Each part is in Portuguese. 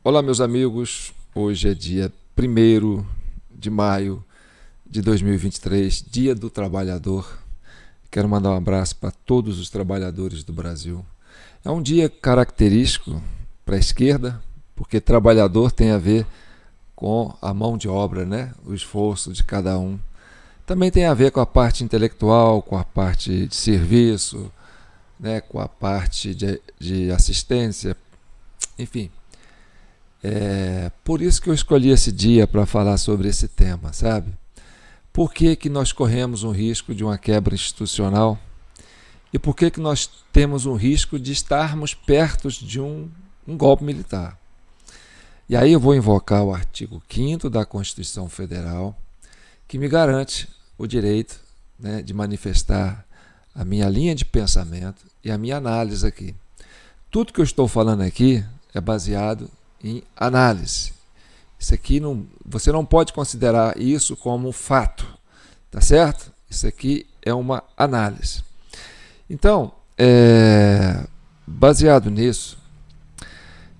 Olá, meus amigos. Hoje é dia 1º de maio de 2023, Dia do Trabalhador. Quero mandar um abraço para todos os trabalhadores do Brasil. É um dia característico para a esquerda, porque trabalhador tem a ver com a mão de obra, né? O esforço de cada um. Também tem a ver com a parte intelectual, com a parte de serviço, né? Com a parte de assistência, enfim. Por isso que eu escolhi esse dia para falar sobre esse tema, sabe? Por que que nós corremos um risco de uma quebra institucional? E por que que nós temos um risco de estarmos perto de um golpe militar? E aí eu vou invocar o artigo 5º da Constituição Federal, que me garante o direito, né, de manifestar a minha linha de pensamento e a minha análise aqui. Tudo que eu estou falando aqui é baseado em análise. Isso aqui você não pode considerar isso como um fato, tá certo? Isso aqui é uma análise. Então, baseado nisso,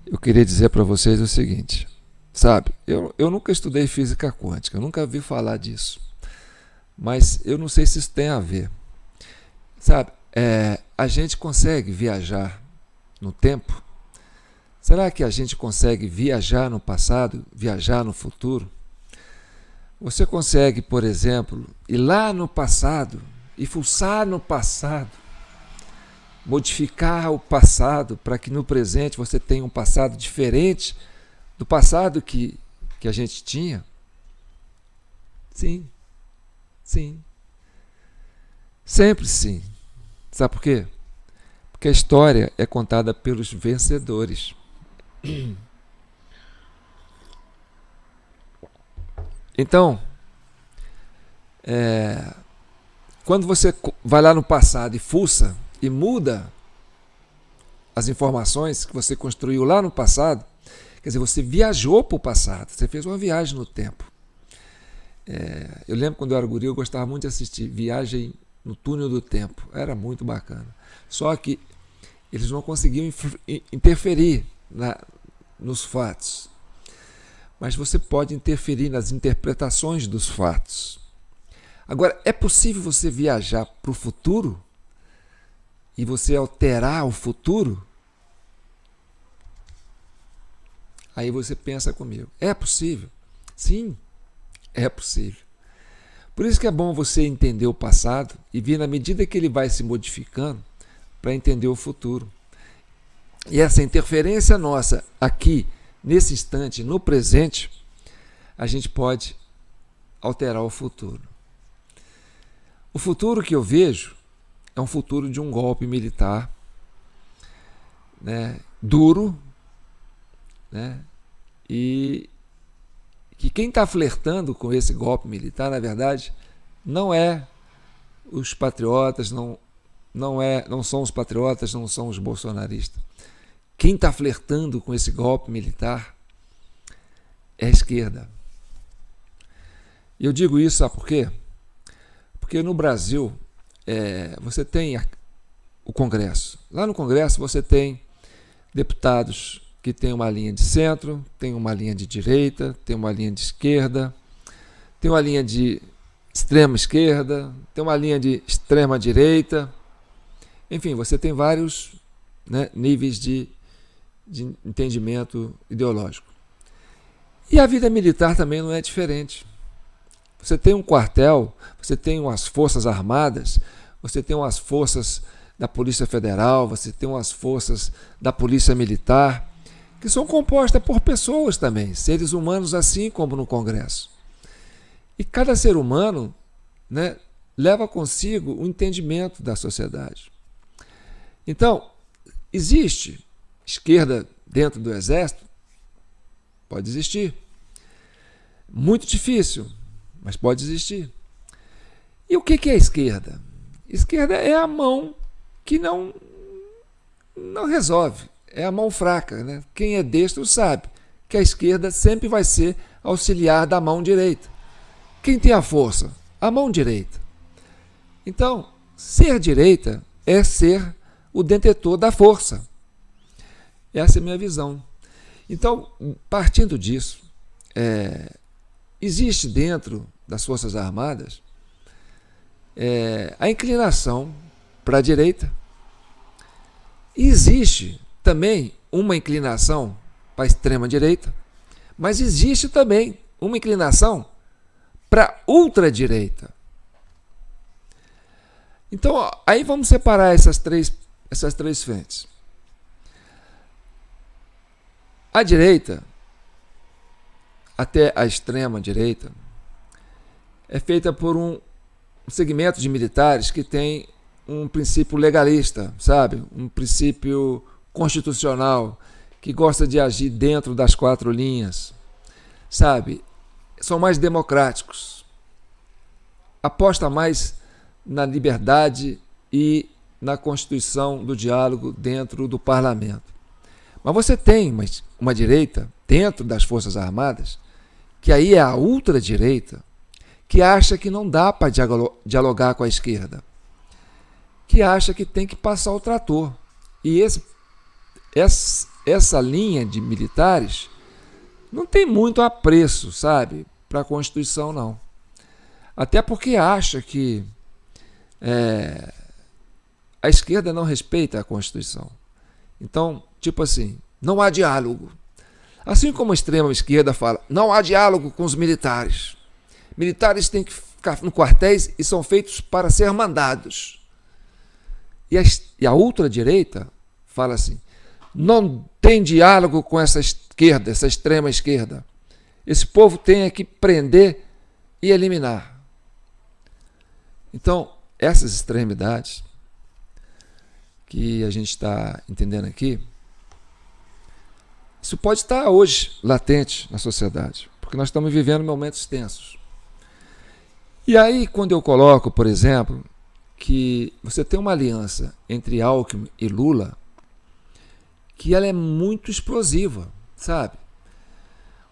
eu queria dizer para vocês o seguinte, sabe? Eu nunca estudei física quântica, eu nunca vi falar disso, mas eu não sei se isso tem a ver, sabe? A gente consegue viajar no tempo? Será que a gente consegue viajar no passado, viajar no futuro? Você consegue, por exemplo, ir lá no passado e fuçar no passado, modificar o passado para que no presente você tenha um passado diferente do passado que a gente tinha? Sim, sim. Sempre sim. Sabe por quê? Porque a história é contada pelos vencedores. Então, quando você vai lá no passado e fuça e muda as informações que você construiu lá no passado, quer dizer, você viajou para o passado, você fez uma viagem no tempo. Eu lembro quando eu era guri, eu gostava muito de assistir Viagem no Túnel do Tempo, era muito bacana. Só que eles não conseguiam interferir nos fatos, mas você pode interferir nas interpretações dos fatos. Agora, é possível você viajar para o futuro e você alterar o futuro? Aí você pensa comigo, é possível? Sim, é possível. Por isso que é bom você entender o passado e vir na medida que ele vai se modificando para entender o futuro. E essa interferência nossa aqui, nesse instante, no presente, a gente pode alterar o futuro. O futuro que eu vejo é um futuro de um golpe militar, né, duro, né, e que quem está flertando com esse golpe militar, na verdade, não é os patriotas, não são os patriotas, não são os bolsonaristas. Quem está flertando com esse golpe militar é a esquerda. E eu digo isso, sabe por quê? Porque no Brasil você tem o Congresso. Lá no Congresso você tem deputados que têm uma linha de centro, tem uma linha de direita, tem uma linha de esquerda, tem uma linha de extrema esquerda, tem uma linha de extrema direita. Enfim, você tem vários, né, níveis de entendimento ideológico. E a vida militar também não é diferente. Você tem um quartel, você tem umas forças armadas, você tem umas forças da Polícia Federal, você tem umas forças da Polícia Militar, que são compostas por pessoas também, seres humanos assim como no Congresso. E cada ser humano, né, leva consigo o entendimento da sociedade. Então, existe esquerda dentro do Exército? Pode existir. Muito difícil, mas pode existir. E o que é esquerda? Esquerda é a mão que não resolve, é a mão fraca, né? Quem é destro sabe que a esquerda sempre vai ser auxiliar da mão direita. Quem tem a força? A mão direita. Então, ser direita é ser o detentor da força. Essa é a minha visão. Então, partindo disso, existe dentro das Forças Armadas a inclinação para a direita. E existe também uma inclinação para a extrema-direita, mas existe também uma inclinação para a ultradireita. Então, aí vamos separar essas três frentes. A direita, até a extrema-direita, é feita por um segmento de militares que tem um princípio legalista, sabe? Um princípio constitucional, que gosta de agir dentro das quatro linhas, sabe? São mais democráticos, aposta mais na liberdade e na constituição do diálogo dentro do parlamento. Mas você tem uma direita dentro das Forças Armadas, que aí é a ultradireita, que acha que não dá para dialogar com a esquerda, que acha que tem que passar o trator. E essa linha de militares não tem muito apreço, sabe, para a Constituição, não. Até porque acha que a esquerda não respeita a Constituição. Então, tipo assim, não há diálogo. Assim como a extrema-esquerda fala, não há diálogo com os militares. Militares têm que ficar no quartéis e são feitos para ser mandados. E a ultradireita fala assim, não tem diálogo com essa esquerda, essa extrema-esquerda. Esse povo tem que prender e eliminar. Então, essas extremidades que a gente está entendendo aqui, isso pode estar hoje latente na sociedade, porque nós estamos vivendo momentos tensos. E aí, quando eu coloco, por exemplo, que você tem uma aliança entre Alckmin e Lula, que ela é muito explosiva, sabe?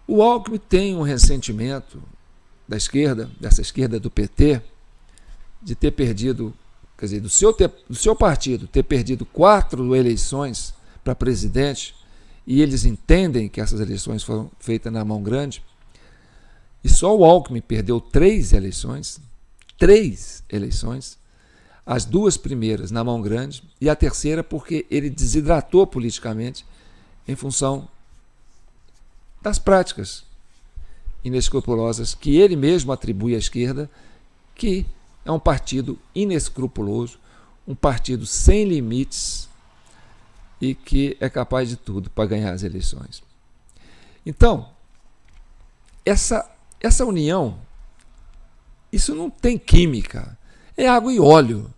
O Alckmin tem um ressentimento da esquerda, dessa esquerda do PT, de ter perdido, quer dizer, do seu partido ter perdido 4 eleições para presidente, e eles entendem que essas eleições foram feitas na mão grande, e só o Alckmin perdeu 3 eleições, as 2 primeiras na mão grande, e a terceira porque ele desidratou politicamente em função das práticas inescrupulosas que ele mesmo atribui à esquerda, que é um partido inescrupuloso, um partido sem limites e que é capaz de tudo para ganhar as eleições. Então, essa união, isso não tem química, é água e óleo.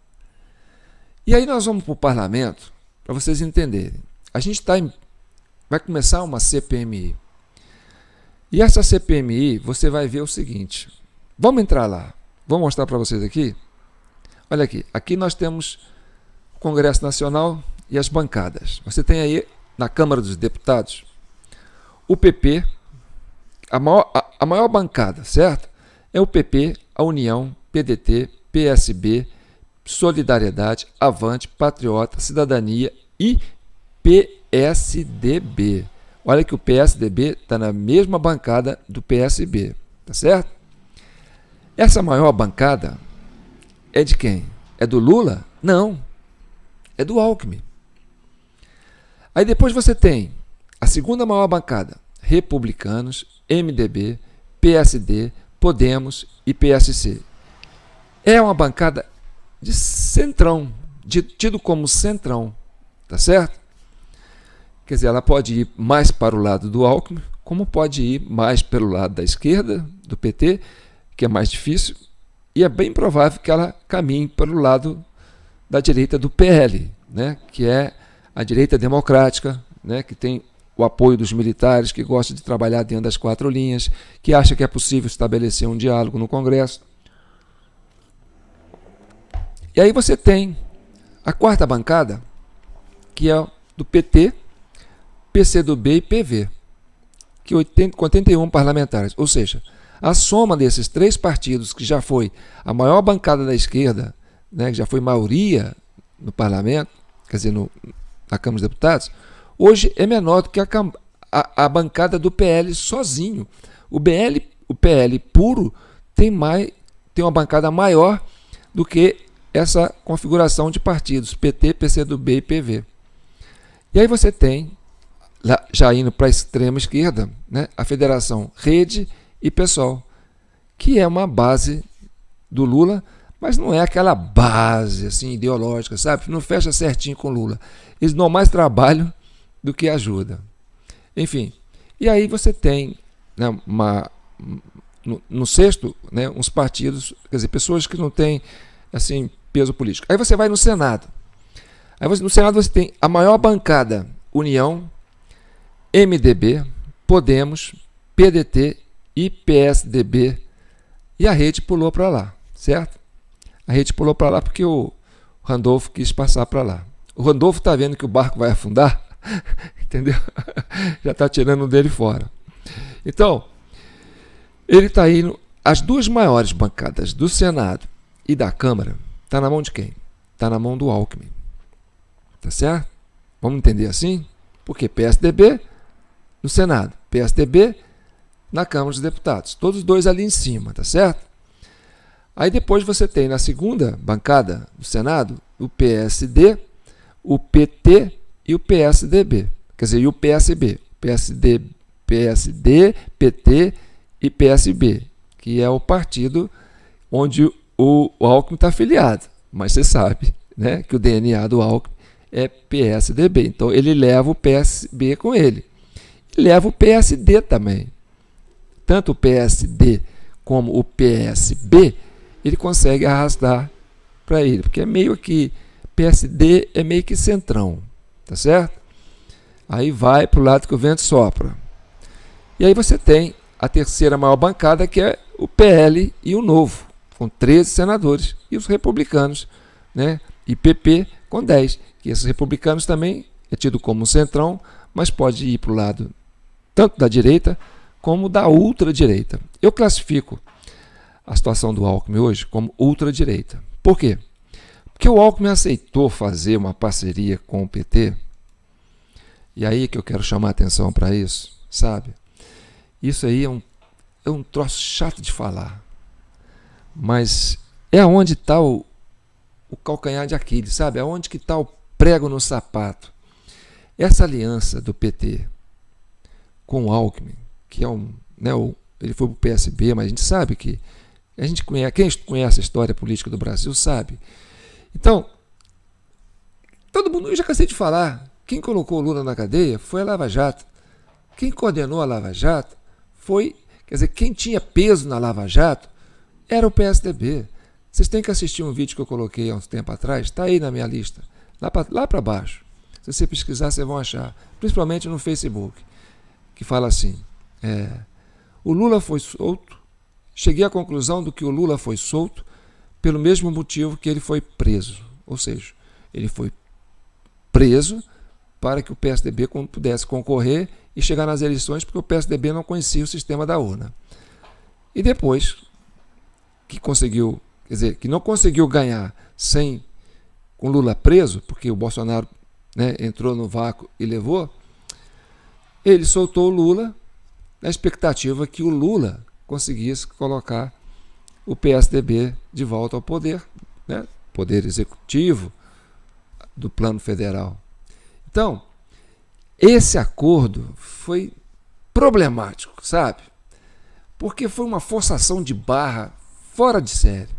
E aí nós vamos para o parlamento, para vocês entenderem. A gente vai começar uma CPMI. E essa CPMI, você vai ver o seguinte. Vamos entrar lá. Vou mostrar para vocês aqui. Olha aqui. Aqui nós temos o Congresso Nacional e as bancadas. Você tem aí, na Câmara dos Deputados, o PP, a maior bancada, certo? É o PP, a União, PDT, PSB, Solidariedade, Avante, Patriota, Cidadania e PSDB. Olha que o PSDB está na mesma bancada do PSB, tá certo? Essa maior bancada é de quem? É do Lula? Não, é do Alckmin. Aí depois você tem a segunda maior bancada, Republicanos, MDB, PSD, Podemos e PSC. É uma bancada de centrão, tido como centrão, tá certo? Quer dizer, ela pode ir mais para o lado do Alckmin, como pode ir mais pelo lado da esquerda, do PT, que é mais difícil, e é bem provável que ela caminhe pelo lado da direita do PL, né? Que é a direita democrática, né? Que tem o apoio dos militares, que gosta de trabalhar dentro das 4 linhas, que acha que é possível estabelecer um diálogo no Congresso. E aí você tem a quarta bancada, que é do PT, PCdoB e PV, que com 81 parlamentares. Ou seja, a soma desses 3 partidos, que já foi a maior bancada da esquerda, né, que já foi maioria no parlamento, quer dizer, na Câmara dos Deputados, hoje é menor do que a bancada do PL sozinho. O PL puro tem uma bancada maior do que essa configuração de partidos, PT, PCdoB e PV. E aí você tem, já indo para a extrema esquerda, né, a Federação Rede e PSOL, que é uma base do Lula, mas não é aquela base assim, ideológica, sabe? Não fecha certinho com o Lula. Eles dão mais trabalho do que ajuda. Enfim, e aí você tem, né, no sexto, né, uns partidos, quer dizer, pessoas que não têm assim, peso político. Aí você vai no Senado. No Senado você tem a maior bancada, União, MDB, Podemos, PDT e PSDB. E a Rede pulou para lá, certo? A Rede pulou para lá porque o Randolfo quis passar para lá. O Randolfo está vendo que o barco vai afundar, entendeu? Já está tirando dele fora. Então, ele está indo. As duas maiores bancadas do Senado e da Câmara está na mão de quem? Está na mão do Alckmin. Tá certo? Vamos entender assim? Porque PSDB no Senado, PSDB na Câmara dos Deputados. Todos os dois ali em cima, tá certo? Aí depois você tem na segunda bancada do Senado o PSD, o PT e o PSDB. Quer dizer, e o PSB. PSD, PT e PSB, que é o partido onde o Alckmin está afiliado. Mas você sabe, né, que o DNA do Alckmin é PSDB. Então ele leva o PSB com ele. E leva o PSD também. Tanto o PSD como o PSB, ele consegue arrastar para ele. Porque é meio que, PSD é meio que centrão, tá certo? Aí vai para o lado que o vento sopra. E aí você tem a terceira maior bancada, que é o PL e o Novo, com 13 senadores. E os republicanos, né? E PP com 10. Que esses republicanos também é tido como centrão, mas pode ir para o lado tanto da direita como da ultradireita. Eu classifico a situação do Alckmin hoje como ultradireita. Por quê? Porque o Alckmin aceitou fazer uma parceria com o PT, e aí que eu quero chamar a atenção para isso, sabe? Isso aí é um troço chato de falar, mas é onde está o calcanhar de Aquiles, sabe? É onde que está o prego no sapato. Essa aliança do PT com o Alckmin, que é ele foi para o PSB, mas a gente sabe que quem conhece a história política do Brasil sabe. Então, todo mundo, eu já cansei de falar, quem colocou o Lula na cadeia foi a Lava Jato. Quem coordenou a Lava Jato quem tinha peso na Lava Jato era o PSDB. Vocês têm que assistir um vídeo que eu coloquei há uns tempo atrás, está aí na minha lista, lá para baixo. Se você pesquisar, vocês vão achar, principalmente no Facebook, que fala assim, o Lula foi solto, cheguei à conclusão do que o Lula foi solto pelo mesmo motivo que ele foi preso. Ou seja, ele foi preso para que o PSDB pudesse concorrer e chegar nas eleições, porque o PSDB não conhecia o sistema da urna. E depois que não conseguiu ganhar com Lula preso, porque o Bolsonaro, né, entrou no vácuo e levou, ele soltou o Lula na expectativa que o Lula conseguisse colocar o PSDB de volta ao poder, né, poder executivo do plano federal. Então, esse acordo foi problemático, sabe? Porque foi uma forçação de barra fora de série.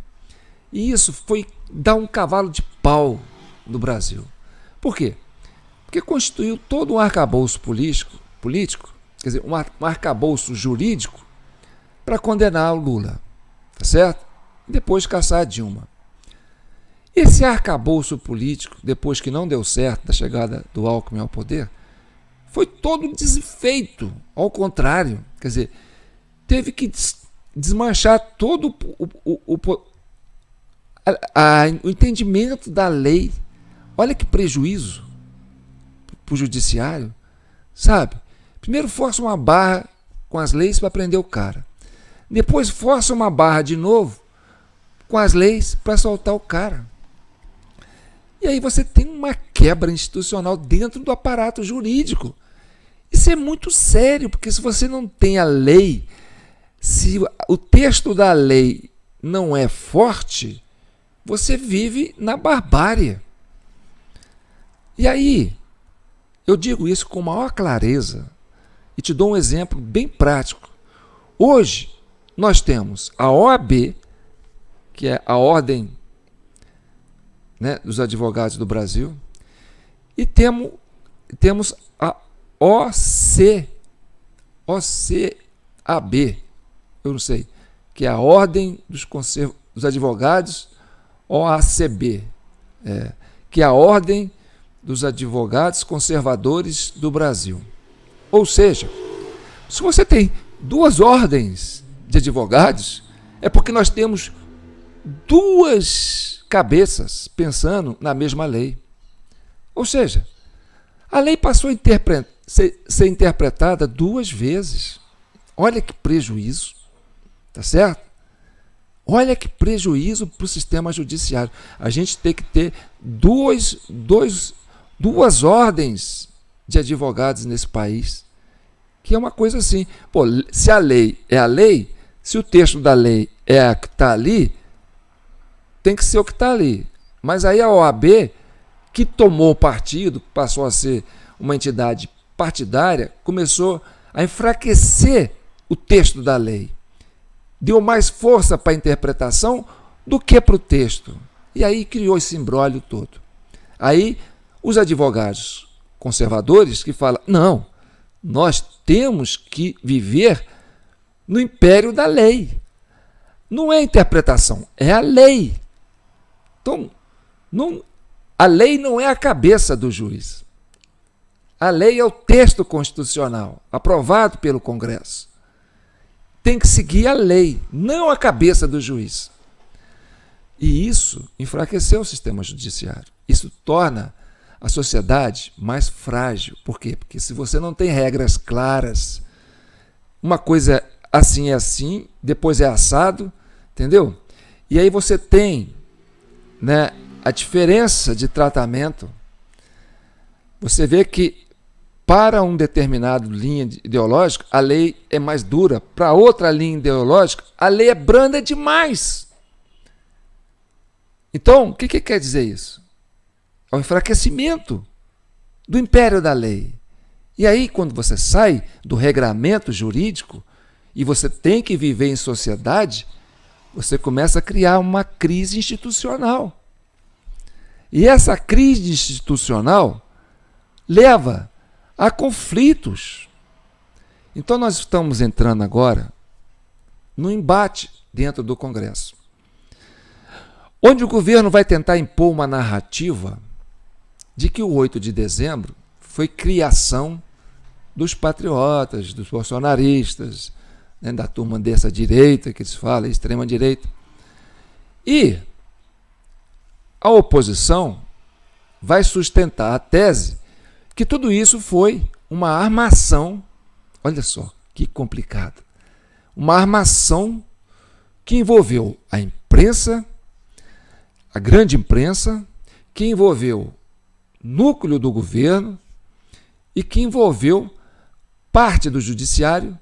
E isso foi dar um cavalo de pau no Brasil. Por quê? Porque constituiu todo um arcabouço político, quer dizer, um arcabouço jurídico para condenar o Lula, tá certo? E depois caçar a Dilma. Esse arcabouço político, depois que não deu certo da chegada do Alckmin ao poder, foi todo desfeito, ao contrário, quer dizer, teve que desmanchar todo o entendimento da lei. Olha que prejuízo para o judiciário, sabe? Primeiro força uma barra com as leis para prender o cara. Depois força uma barra de novo com as leis para soltar o cara. E aí você tem uma quebra institucional dentro do aparato jurídico. Isso é muito sério, porque se você não tem a lei, se o texto da lei não é forte, você vive na barbárie. E aí, eu digo isso com maior clareza e te dou um exemplo bem prático. Hoje, nós temos a OAB, que é a Ordem, né, dos Advogados do Brasil, e temos a OCAB, eu não sei, que é a Ordem dos Advogados, OACB, que é a Ordem dos Advogados Conservadores do Brasil. Ou seja, se você tem duas ordens de advogados, é porque nós temos duas cabeças pensando na mesma lei. Ou seja, a lei passou a ser interpretada duas vezes. Olha que prejuízo, tá certo? Olha que prejuízo para o sistema judiciário. A gente tem que ter duas ordens de advogados nesse país, que é uma coisa assim. Pô, se a lei é a lei, se o texto da lei é a que está ali, tem que ser o que está ali. Mas aí a OAB, que tomou partido, passou a ser uma entidade partidária, começou a enfraquecer o texto da lei. Deu mais força para a interpretação do que para o texto. E aí criou esse imbróglio todo. Aí os advogados conservadores que falam, não, nós temos que viver no império da lei. Não é interpretação, é a lei. Então, a lei não é a cabeça do juiz. A lei é o texto constitucional, aprovado pelo Congresso. Tem que seguir a lei, não a cabeça do juiz. E isso enfraqueceu o sistema judiciário. Isso torna a sociedade mais frágil. Por quê? Porque se você não tem regras claras, uma coisa assim é assim, depois é assado, entendeu? E aí você tem, né, a diferença de tratamento. Você vê que para um determinado linha ideológica, a lei é mais dura. Para outra linha ideológica, a lei é branda demais. Então, o que quer dizer isso? É o enfraquecimento do império da lei. E aí, quando você sai do regramento jurídico e você tem que viver em sociedade, você começa a criar uma crise institucional. E essa crise institucional leva a conflitos. Então nós estamos entrando agora no embate dentro do Congresso, onde o governo vai tentar impor uma narrativa de que o 8 de dezembro foi criação dos patriotas, dos bolsonaristas, né, da turma dessa direita que eles falam, extrema direita. E a oposição vai sustentar a tese que tudo isso foi uma armação, olha só que complicado, uma armação que envolveu a imprensa, a grande imprensa, que envolveu núcleo do governo e que envolveu parte do judiciário,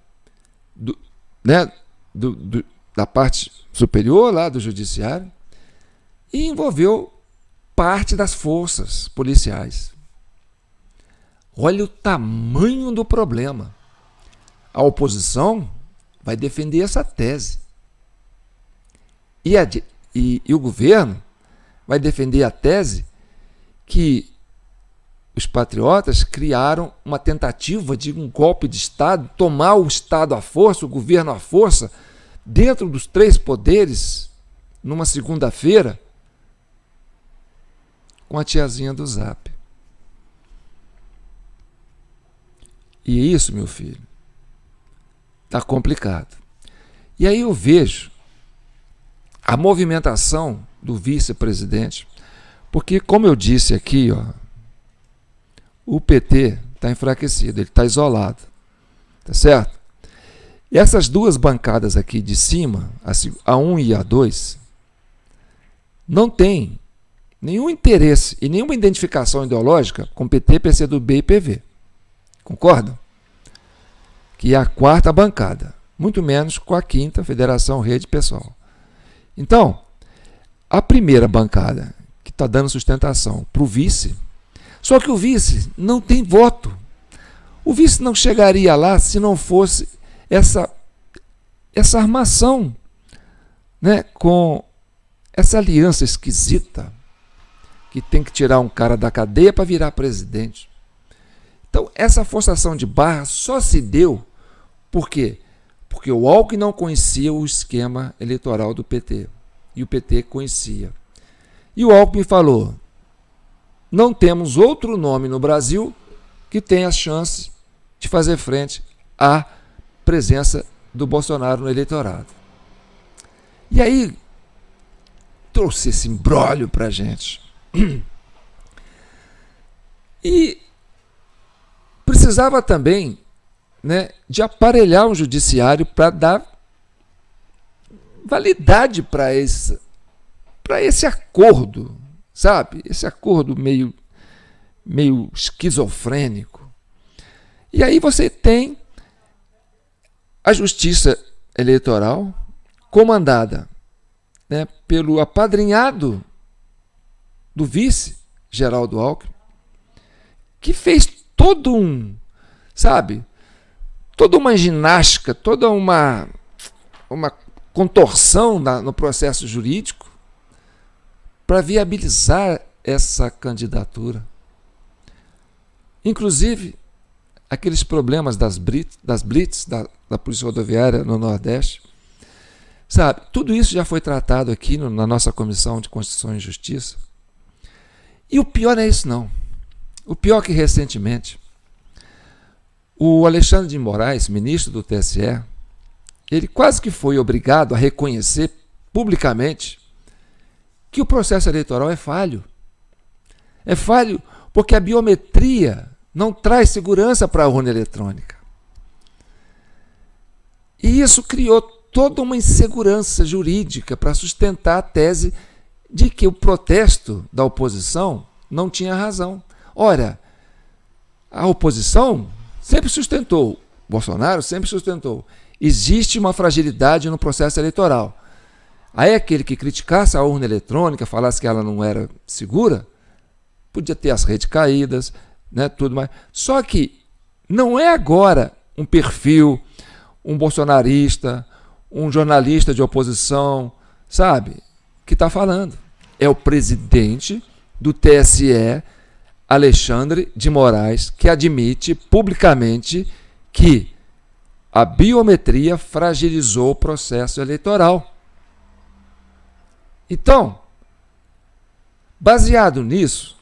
da parte superior lá do judiciário, e envolveu parte das forças policiais. Olha o tamanho do problema. A oposição vai defender essa tese. E o governo vai defender a tese que os patriotas criaram uma tentativa de um golpe de Estado, tomar o Estado à força, o governo à força, dentro dos três poderes, numa segunda-feira, com a tiazinha do Zap. E isso, meu filho, está complicado. E aí eu vejo a movimentação do vice-presidente, porque, como eu disse aqui, o PT está enfraquecido, ele está isolado, tá certo? E essas duas bancadas aqui de cima, a 1 e a 2, não têm nenhum interesse e nenhuma identificação ideológica com PT, PCdoB e PV. Concordam? que é a quarta bancada, muito menos com a quinta, Federação Rede Pessoal. Então, a primeira bancada, que está dando sustentação para o vice, só que o vice não tem voto. O vice não chegaria lá se não fosse essa armação, né, com essa aliança esquisita, que tem que tirar um cara da cadeia para virar presidente. Então, essa forçação de barra só se deu por quê? Porque o Alckmin não conhecia o esquema eleitoral do PT, e o PT conhecia. E o Alckmin falou, não temos outro nome no Brasil que tenha a chance de fazer frente à presença do Bolsonaro no eleitorado. E aí, trouxe esse imbróglio para a gente. E precisava também, né, de aparelhar um judiciário para dar validade para esse acordo, sabe? Esse acordo meio esquizofrênico. E aí você tem a Justiça Eleitoral comandada, né, pelo apadrinhado do vice, Geraldo Alckmin, que fez toda uma ginástica, toda uma contorção no processo jurídico para viabilizar essa candidatura. Inclusive, aqueles problemas das blitz da Polícia Rodoviária no Nordeste, sabe? Tudo isso já foi tratado aqui na nossa Comissão de Constituição e Justiça. E o pior não é isso, não. O pior é que, recentemente, o Alexandre de Moraes, ministro do TSE, ele quase que foi obrigado a reconhecer publicamente que o processo eleitoral é falho. É falho porque a biometria não traz segurança para a urna eletrônica. E isso criou toda uma insegurança jurídica para sustentar a tese de que o protesto da oposição não tinha razão. Ora, a oposição sempre sustentou, Bolsonaro sempre sustentou, existe uma fragilidade no processo eleitoral. Aí aquele que criticasse a urna eletrônica, falasse que ela não era segura, podia ter as redes caídas, né, tudo mais. Só que não é agora um perfil, um bolsonarista, um jornalista de oposição, sabe, que está falando. É o presidente do TSE, Alexandre de Moraes, que admite publicamente que a biometria fragilizou o processo eleitoral. Então, baseado nisso,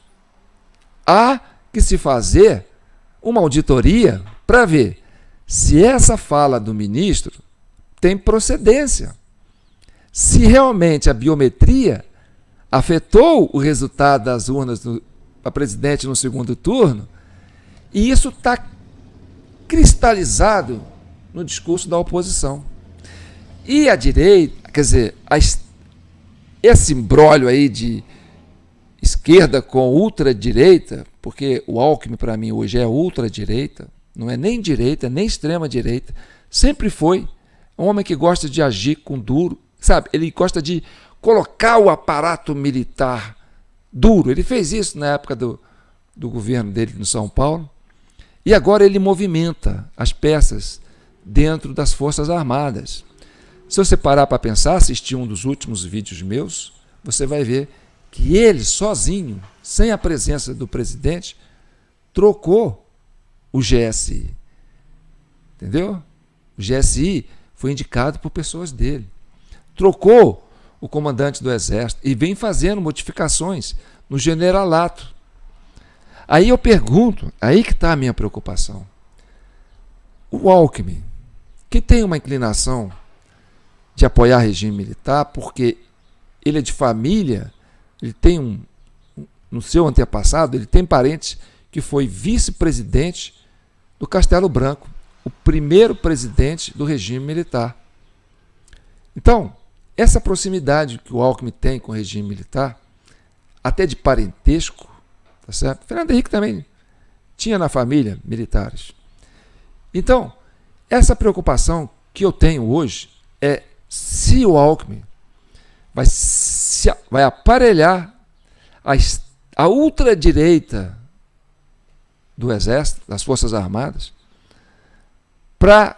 há que se fazer uma auditoria para ver se essa fala do ministro tem procedência. Se realmente a biometria afetou o resultado das urnas para presidente no segundo turno, e isso está cristalizado no discurso da oposição. E a direita, quer dizer, esse imbróglio aí de esquerda com ultradireita, porque o Alckmin para mim hoje é ultradireita, não é nem direita, nem extrema direita, sempre foi um homem que gosta de agir com duro, sabe? Ele gosta de colocar o aparato militar duro. Ele fez isso na época do governo dele no São Paulo, e agora ele movimenta as peças dentro das Forças Armadas. Se você parar para pensar, assistir um dos últimos vídeos meus, você vai ver que ele sozinho, sem a presença do presidente, trocou o GSI. Entendeu? O GSI foi indicado por pessoas dele. Trocou o comandante do Exército e vem fazendo modificações no generalato. Aí eu pergunto, aí que está a minha preocupação. O Alckmin, que tem uma inclinação de apoiar regime militar, porque ele é de família, ele tem no seu antepassado, ele tem parentes que foi vice-presidente do Castelo Branco, o primeiro presidente do regime militar. Então, essa proximidade que o Alckmin tem com o regime militar, até de parentesco, tá certo? Fernando Henrique também tinha na família militares. Então, essa preocupação que eu tenho hoje é se o Alckmin vai aparelhar a ultradireita do Exército, das Forças Armadas, para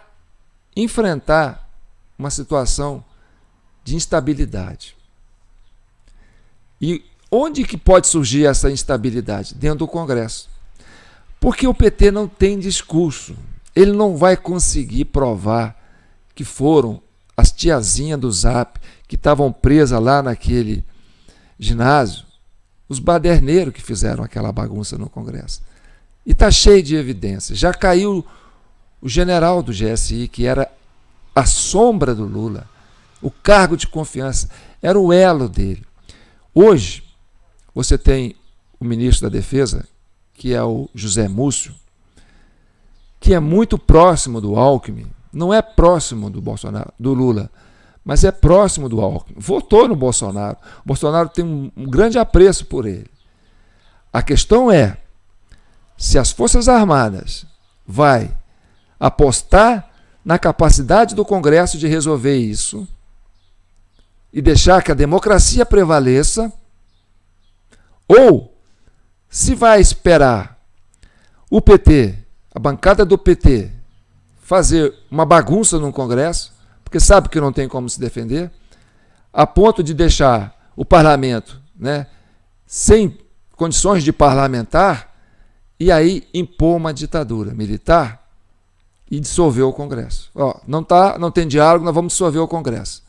enfrentar uma situação de instabilidade. E onde que pode surgir essa instabilidade? Dentro do Congresso. Porque o PT não tem discurso. Ele não vai conseguir provar que foram as tiazinhas do Zap que estavam presas lá naquele ginásio, os baderneiros que fizeram aquela bagunça no Congresso. E está cheio de evidências. Já caiu o general do GSI, que era a sombra do Lula, o cargo de confiança, era o elo dele. Hoje, você tem o ministro da Defesa, que é o José Múcio, que é muito próximo do Alckmin, não é próximo do Bolsonaro, do Lula, mas é próximo do Alckmin. Votou no Bolsonaro. O Bolsonaro tem um grande apreço por ele. A questão é se as Forças Armadas vai apostar na capacidade do Congresso de resolver isso e deixar que a democracia prevaleça, ou se vai esperar o PT, a bancada do PT, fazer uma bagunça no Congresso, porque sabe que não tem como se defender, a ponto de deixar o parlamento, né, sem condições de parlamentar, e aí impor uma ditadura militar e dissolver o Congresso. Não tem diálogo, nós vamos dissolver o Congresso.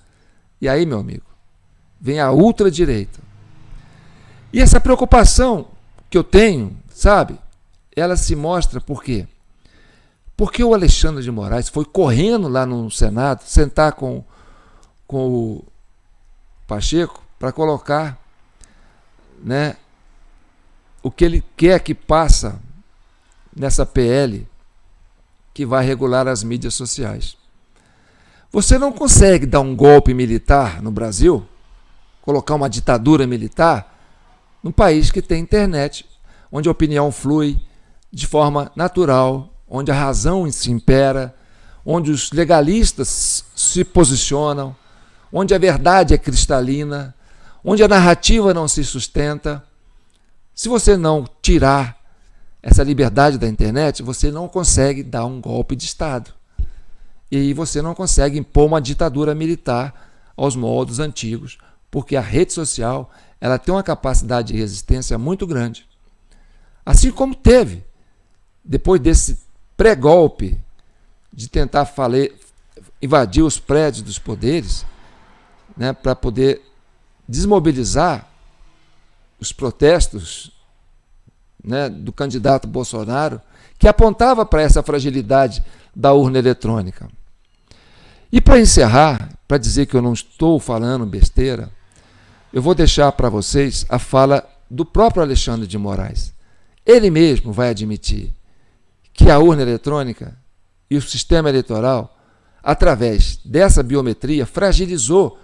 E aí, meu amigo, vem a ultradireita. E essa preocupação que eu tenho, sabe, ela se mostra por quê? Porque o Alexandre de Moraes foi correndo lá no Senado, sentar com o Pacheco para colocar, né, o que ele quer que passa nessa PL que vai regular as mídias sociais. Você não consegue dar um golpe militar no Brasil, colocar uma ditadura militar, num país que tem internet, onde a opinião flui de forma natural, onde a razão se impera, onde os legalistas se posicionam, onde a verdade é cristalina, onde a narrativa não se sustenta. Se você não tirar essa liberdade da internet, você não consegue dar um golpe de Estado. E aí você não consegue impor uma ditadura militar aos moldes antigos, porque a rede social ela tem uma capacidade de resistência muito grande. Assim como teve, depois desse pré-golpe de tentar invadir os prédios dos poderes, né, para poder desmobilizar os protestos, né, do candidato Bolsonaro, que apontava para essa fragilidade da urna eletrônica. E para encerrar, para dizer que eu não estou falando besteira, eu vou deixar para vocês a fala do próprio Alexandre de Moraes. Ele mesmo vai admitir que a urna eletrônica e o sistema eleitoral, através dessa biometria, fragilizou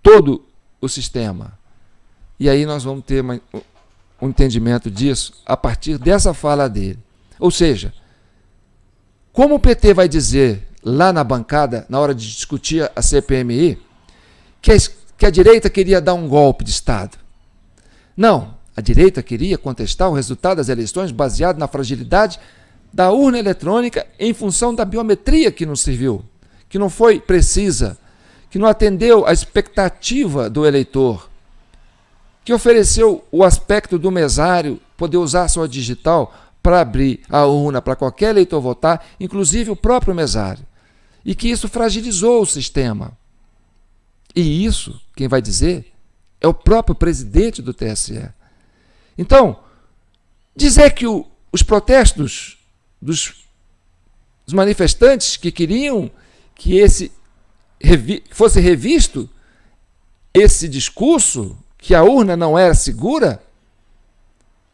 todo o sistema. E aí nós vamos ter um entendimento disso a partir dessa fala dele. Ou seja, como o PT vai dizer lá na bancada, na hora de discutir a CPMI, que a direita queria dar um golpe de Estado? Não, a direita queria contestar o resultado das eleições baseado na fragilidade da urna eletrônica em função da biometria que não serviu, que não foi precisa, que não atendeu à expectativa do eleitor, que ofereceu o aspecto do mesário poder usar sua digital para abrir a urna para qualquer eleitor votar, inclusive o próprio mesário, e que isso fragilizou o sistema. E isso, quem vai dizer, é o próprio presidente do TSE. Então, dizer que os protestos dos manifestantes que queriam que fosse revisto esse discurso, que a urna não era segura,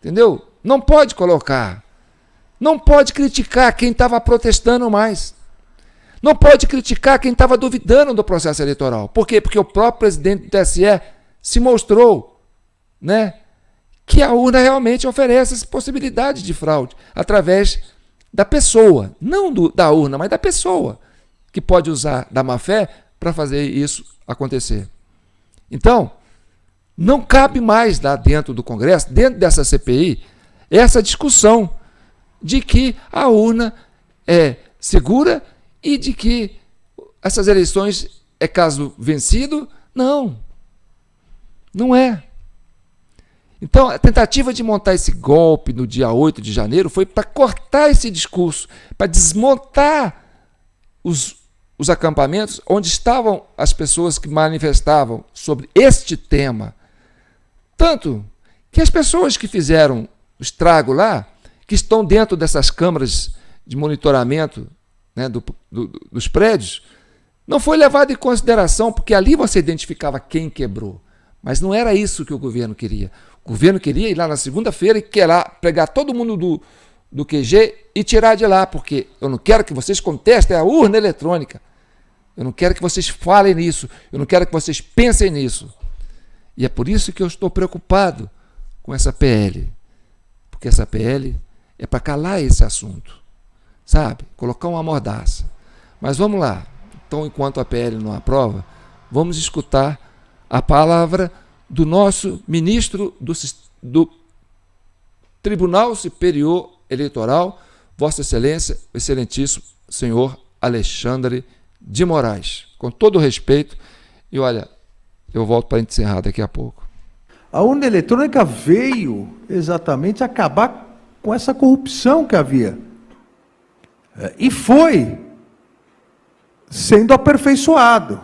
entendeu? Não pode colocar. Não pode criticar quem estava protestando mais. Não pode criticar quem estava duvidando do processo eleitoral. Por quê? Porque o próprio presidente do TSE se mostrou, né, que a urna realmente oferece essa possibilidade de fraude através da pessoa, não da urna, mas da pessoa, que pode usar da má-fé para fazer isso acontecer. Então, não cabe mais lá dentro do Congresso, dentro dessa CPI, essa discussão de que a urna é segura e de que essas eleições é caso vencido. Não, não é. Então, a tentativa de montar esse golpe no dia 8 de janeiro foi para cortar esse discurso, para desmontar os acampamentos onde estavam as pessoas que manifestavam sobre este tema. Tanto que as pessoas que fizeram o estrago lá, que estão dentro dessas câmaras de monitoramento, né, dos prédios, não foi levado em consideração, porque ali você identificava quem quebrou. Mas não era isso que o governo queria. O governo queria ir lá na segunda-feira e pegar todo mundo do QG e tirar de lá, porque eu não quero que vocês contestem a urna eletrônica. Eu não quero que vocês falem nisso. Eu não quero que vocês pensem nisso. E é por isso que eu estou preocupado com essa PL. Porque essa PL é para calar esse assunto. Sabe? Colocar uma mordaça. Mas vamos lá. Então, enquanto a PL não aprova, vamos escutar a palavra do nosso ministro do Tribunal Superior Eleitoral, Vossa Excelência, o excelentíssimo senhor Alexandre de Moraes. Com todo o respeito, e olha, eu volto para encerrar daqui a pouco. A urna eletrônica veio exatamente acabar com essa corrupção que havia. E foi sendo aperfeiçoado.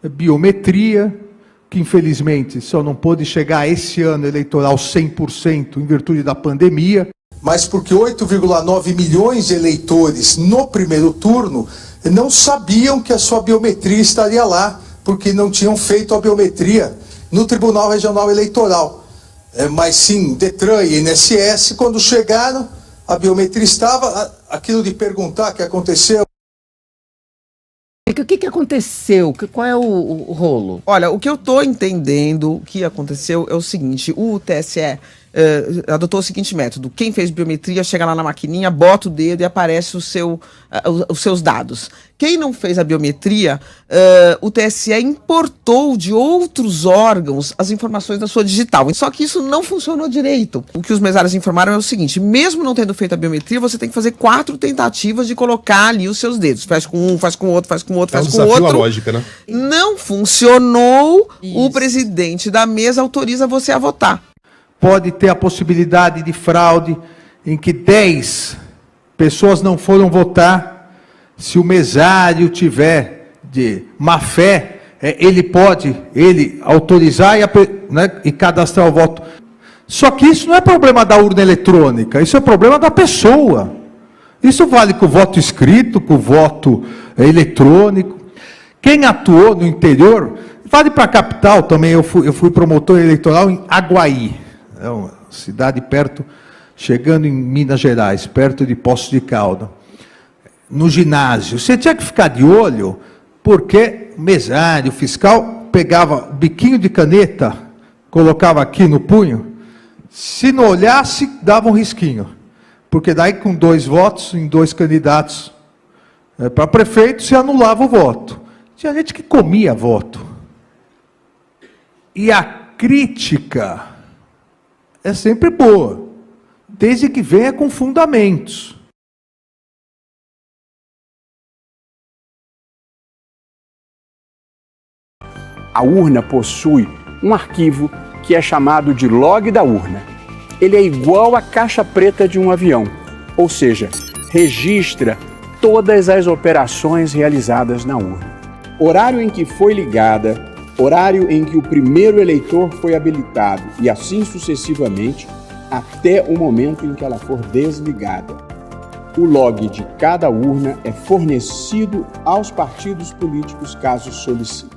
Biometria, que infelizmente só não pôde chegar a esse ano eleitoral 100% em virtude da pandemia. Mas porque 8,9 milhões de eleitores no primeiro turno não sabiam que a sua biometria estaria lá, porque não tinham feito a biometria no Tribunal Regional Eleitoral. Mas sim, Detran e INSS, quando chegaram, a biometria estava, aquilo de perguntar o que aconteceu. O que aconteceu? Qual é o rolo? Olha, o que eu estou entendendo que aconteceu é o seguinte: o TSE adotou o seguinte método: quem fez biometria chega lá na maquininha, bota o dedo e aparece os seus dados. Quem não fez a biometria, o TSE importou de outros órgãos as informações da sua digital. Só que isso não funcionou direito. O que os mesários informaram é o seguinte: mesmo não tendo feito a biometria, você tem que fazer 4 tentativas de colocar ali os seus dedos. Faz com um, faz com outro, faz com outro, faz com outro. A lógica, né? Não funcionou. Isso. O presidente da mesa autoriza você a votar. Pode ter a possibilidade de fraude em que 10 pessoas não foram votar. Se o mesário tiver de má-fé, ele pode autorizar e cadastrar o voto. Só que isso não é problema da urna eletrônica, isso é problema da pessoa. Isso vale com o voto escrito, com o voto eletrônico. Quem atuou no interior, vale para a capital também. Eu fui promotor eleitoral em Aguaí, é uma cidade perto, chegando em Minas Gerais, perto de Poços de Caldas. No ginásio, você tinha que ficar de olho, porque o mesário, o fiscal, pegava o biquinho de caneta, colocava aqui no punho, se não olhasse, dava um risquinho, porque daí com 2 votos, em 2 candidatos para prefeito, se anulava o voto. Tinha gente que comia voto. E a crítica é sempre boa, desde que venha com fundamentos. A urna possui um arquivo que é chamado de log da urna. Ele é igual à caixa preta de um avião, ou seja, registra todas as operações realizadas na urna. Horário em que foi ligada, horário em que o primeiro eleitor foi habilitado e assim sucessivamente até o momento em que ela for desligada. O log de cada urna é fornecido aos partidos políticos caso solicitem.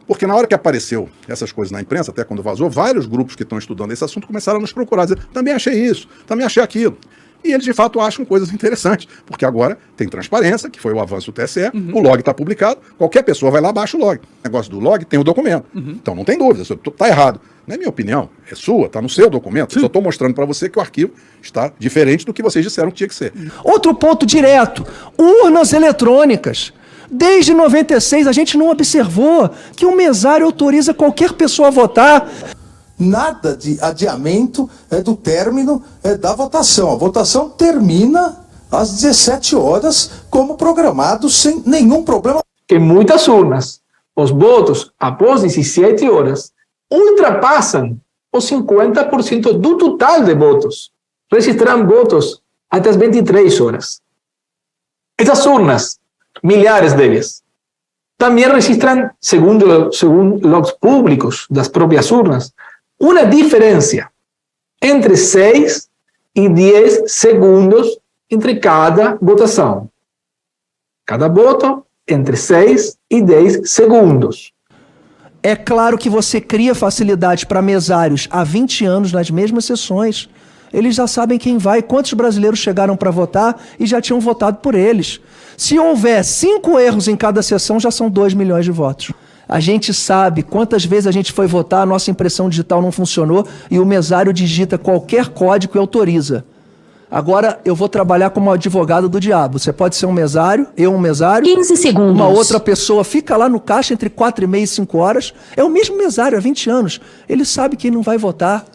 Porque na hora que apareceu essas coisas na imprensa, até quando vazou, vários grupos que estão estudando esse assunto começaram a nos procurar, dizer, também achei isso, também achei aquilo. E eles, de fato, acham coisas interessantes, porque agora tem transparência, que foi o avanço do TSE, o log está publicado, qualquer pessoa vai lá, baixa o log. O negócio do log tem o documento. Então não tem dúvida, está errado. Não é minha opinião, é sua, está no seu documento. Eu só estou mostrando para você que o arquivo está diferente do que vocês disseram que tinha que ser. Outro ponto direto, urnas eletrônicas. Desde 96 a gente não observou que o mesário autoriza qualquer pessoa a votar. Nada de adiamento do término da votação. A votação termina às 17 horas, como programado, sem nenhum problema. Que muitas urnas, os votos após 17 horas, ultrapassam os 50% do total de votos. Registraram votos até as 23 horas. Essas urnas, milhares delas, também registram, segundo logs públicos das próprias urnas, uma diferença entre 6 e 10 segundos entre cada votação. Cada voto entre 6 e 10 segundos. É claro que você cria facilidade para mesários há 20 anos nas mesmas sessões. Eles já sabem quem vai, quantos brasileiros chegaram para votar e já tinham votado por eles. Se houver 5 erros em cada sessão, já são 2 milhões de votos. A gente sabe quantas vezes a gente foi votar, a nossa impressão digital não funcionou e o mesário digita qualquer código e autoriza. Agora eu vou trabalhar como advogado do diabo. Você pode ser um mesário, eu um mesário. 15 segundos. Uma outra pessoa fica lá no caixa entre 4h30 e 5 horas. É o mesmo mesário há 20 anos. Ele sabe quem não vai votar.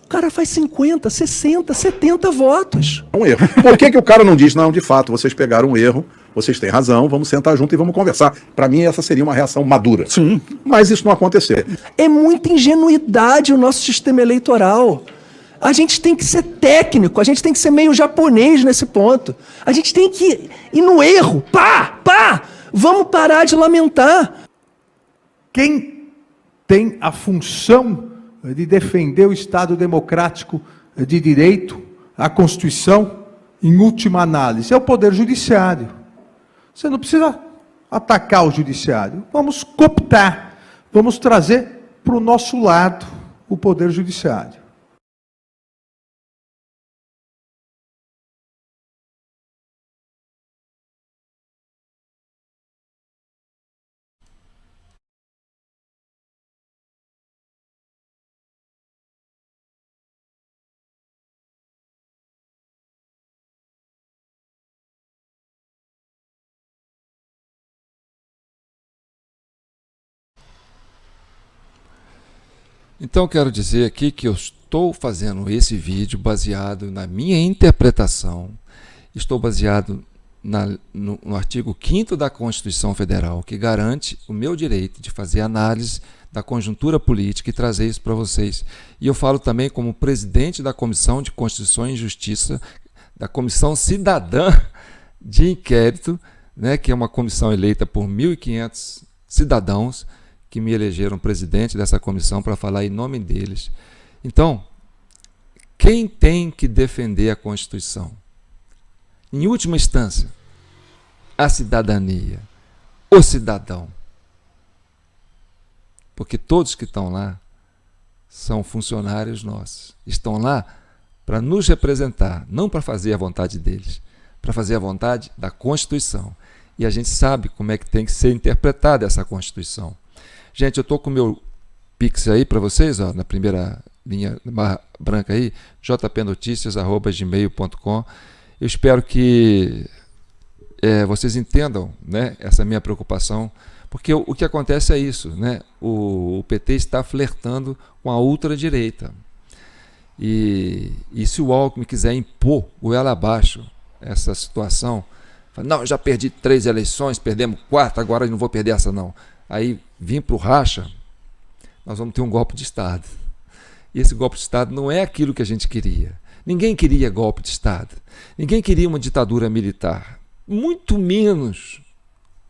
O cara faz 50, 60, 70 votos. Um erro. Por que o cara não diz, não, de fato, vocês pegaram um erro, vocês têm razão, vamos sentar junto e vamos conversar. Para mim, essa seria uma reação madura. Sim. Mas isso não aconteceu. É muita ingenuidade o nosso sistema eleitoral. A gente tem que ser técnico, a gente tem que ser meio japonês nesse ponto. A gente tem que ir no erro. Pá! Vamos parar de lamentar. Quem tem a função de defender o Estado democrático de direito, a Constituição, em última análise, é o Poder Judiciário. Você não precisa atacar o Judiciário. Vamos cooptar, vamos trazer para o nosso lado o Poder Judiciário. Então quero dizer aqui que eu estou fazendo esse vídeo baseado na minha interpretação, estou baseado no artigo 5º da Constituição Federal, que garante o meu direito de fazer análise da conjuntura política e trazer isso para vocês. E eu falo também como presidente da Comissão de Constituição e Justiça, da Comissão Cidadã de Inquérito, né, que é uma comissão eleita por 1.500 cidadãos, que me elegeram presidente dessa comissão para falar em nome deles. Então, quem tem que defender a Constituição? Em última instância, a cidadania, o cidadão. Porque todos que estão lá são funcionários nossos. Estão lá para nos representar, não para fazer a vontade deles, para fazer a vontade da Constituição. E a gente sabe como é que tem que ser interpretada essa Constituição. Gente, eu estou com o meu Pix aí para vocês, ó, na primeira linha barra branca aí, jpnoticias@gmail.com. Eu espero que vocês entendam, né, essa minha preocupação, porque o que acontece é isso, né? O PT está flertando com a ultradireita. E se o Alckmin quiser impor goela abaixo essa situação, fala, não, já perdi 3 eleições, perdemos 4, agora eu não vou perder essa não. Aí vim para o racha, nós vamos ter um golpe de Estado. E esse golpe de Estado não é aquilo que a gente queria. Ninguém queria golpe de Estado. Ninguém queria uma ditadura militar. Muito menos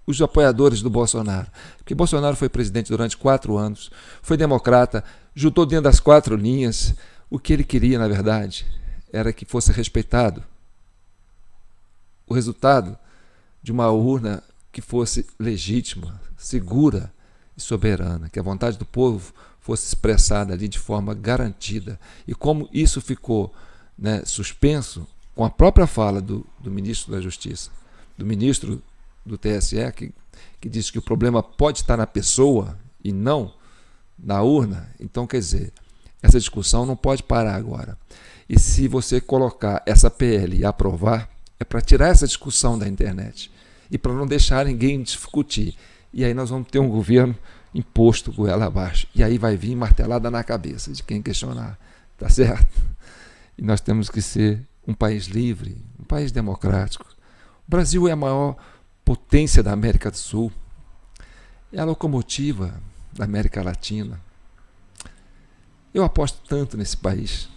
os apoiadores do Bolsonaro. Porque Bolsonaro foi presidente durante 4 anos, foi democrata, juntou dentro das 4 linhas. O que ele queria, na verdade, era que fosse respeitado o resultado de uma urna que fosse legítima, segura e soberana, que a vontade do povo fosse expressada ali de forma garantida. E como isso ficou, né, suspenso, com a própria fala do ministro da Justiça, do ministro do TSE, que diz que o problema pode estar na pessoa e não na urna, então, quer dizer, essa discussão não pode parar agora. E se você colocar essa PL e aprovar, é para tirar essa discussão da internet e para não deixar ninguém discutir. E aí nós vamos ter um governo imposto goela abaixo. E aí vai vir martelada na cabeça de quem questionar. Tá certo? E nós temos que ser um país livre, um país democrático. O Brasil é a maior potência da América do Sul. É a locomotiva da América Latina. Eu aposto tanto nesse país.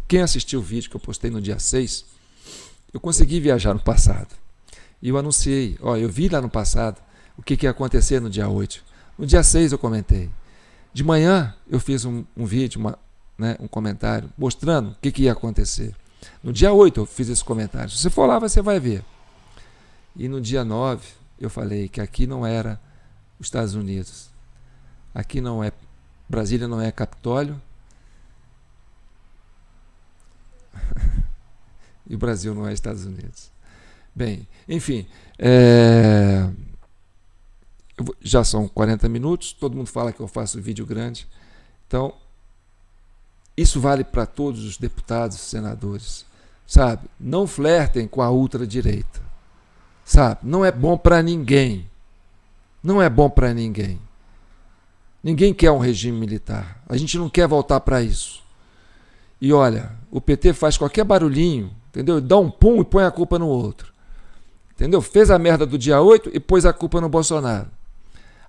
Quem assistiu o vídeo que eu postei no dia 6, eu consegui viajar no passado. E eu anunciei, eu vi lá no passado o que ia acontecer no dia 8. No dia 6 eu comentei. De manhã eu fiz um vídeo, um comentário, mostrando o que ia acontecer. No dia 8 eu fiz esse comentário. Se você for lá, você vai ver. E no dia 9 eu falei que aqui não era os Estados Unidos. Aqui não é, Brasília não é Capitólio. E o Brasil não é Estados Unidos. Bem, enfim, já são 40 minutos, todo mundo fala que eu faço vídeo grande. Então, isso vale para todos os deputados e senadores. Sabe? Não flertem com a ultradireita. Sabe? Não é bom para ninguém. Não é bom para ninguém. Ninguém quer um regime militar. A gente não quer voltar para isso. E olha, o PT faz qualquer barulhinho, entendeu? Dá um pum e põe a culpa no outro. Entendeu? Fez a merda do dia 8 e pôs a culpa no Bolsonaro.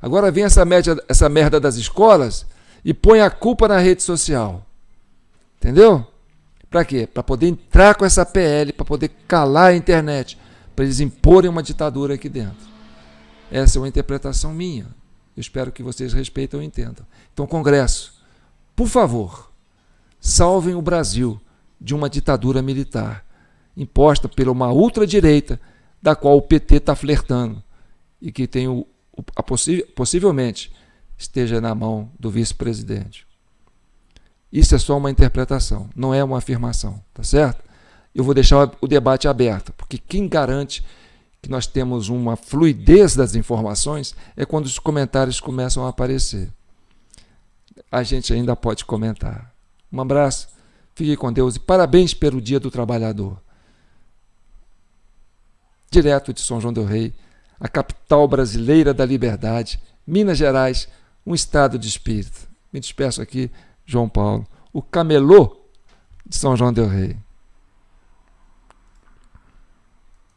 Agora vem essa merda das escolas e põe a culpa na rede social. Entendeu? Para quê? Para poder entrar com essa PL, para poder calar a internet, para eles imporem uma ditadura aqui dentro. Essa é uma interpretação minha. Eu espero que vocês respeitem e entendam. Então, Congresso, por favor, salvem o Brasil de uma ditadura militar imposta por uma ultradireita da qual o PT está flertando e que tem possivelmente esteja na mão do vice-presidente. Isso é só uma interpretação, não é uma afirmação, tá certo? Eu vou deixar o debate aberto, porque quem garante que nós temos uma fluidez das informações é quando os comentários começam a aparecer. A gente ainda pode comentar. Um abraço, fique com Deus e parabéns pelo Dia do Trabalhador. Direto de São João del Rei, a capital brasileira da liberdade, Minas Gerais, um estado de espírito. Me despeço aqui, João Paulo, o camelô de São João del Rei.